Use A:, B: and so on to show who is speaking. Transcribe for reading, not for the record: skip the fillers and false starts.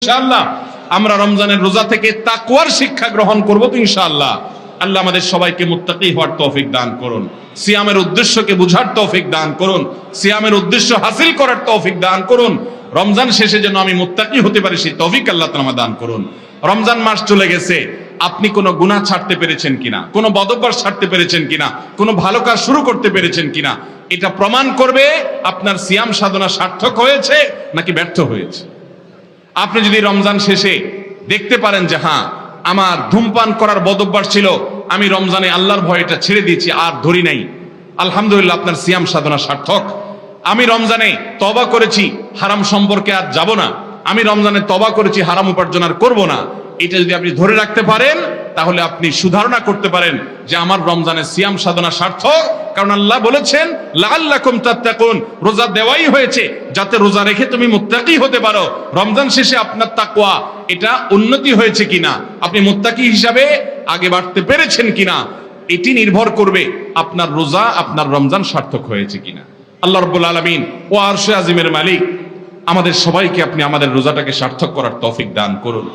A: ইনশাআল্লাহ আমরা রমজানের রোজা থেকে তাকওয়ার শিক্ষা গ্রহণ করব তো ইনশাআল্লাহ। আল্লাহ আমাদের সবাইকে মুত্তাকি হওয়ার তৌফিক দান করুন, সিয়ামের উদ্দেশ্যকে বুঝার তৌফিক দান করুন, সিয়ামের উদ্দেশ্য হাসিল করার তৌফিক দান করুন। রমজান শেষে যেন আমি মুত্তাকি হতে পারি সেই তৌফিক আল্লাহ তাআলা দান করুন। রমজান মাস চলে গেছে, আপনি কোনো গুনাহ ছাড়তে পেরেছেন কিনা, কোনো বদঅভ্যাস ছাড়তে পেরেছেন কিনা, কোনো ভালো কাজ শুরু করতে পেরেছেন কিনা, এটা প্রমাণ করবে আপনার সিয়াম সাধনা সার্থক হয়েছে নাকি ব্যর্থ হয়েছে। আপনি যদি রমজান শেষে দেখতে পারেন যে হ্যাঁ আমার ধূমপান করার বদঅভ্যাস ছিল, আমি রমজানে আল্লাহর ভয়টা ছেড়ে দিয়েছি, আর ধরি নাই, আলহামদুলিল্লাহ আপনার সিয়াম সাধনা সার্থক। আমি রমজানে তওবা করেছি, হারাম সম্পর্কে আর যাব না, আমি রমজানে তওবা করেছি, হারাম উপার্জন আর করব না, এটা যদি আপনি ধরে রাখতে পারেন তাহলে আপনি সুধারণা করতে পারেন যে আমার রমজানের সিয়াম সাধনা সার্থক। কারণ আল্লাহ বলেছেন লাআল্লাকুম তাত্তাকুন, রোজা দেওয়াই হয়েছে যাতে রোজা রেখে তুমি মুত্তাকি হতে পারো। রমজান শেষে আপনার তাকওয়া এটা উন্নতি হয়েছে কিনা, আপনি মুত্তাকি হিসাবে আগে বাড়তে পেরেছেন কিনা, এটি নির্ভর করবে আপনার রোজা, আপনার রমজান সার্থক হয়েছে কিনা। আল্লাহ রাব্বুল আলামিন ও আরশে আজিমের মালিক আমাদের সবাইকে আপনি আমাদের রোজাটাকে সার্থক করার তৌফিক দান করুন।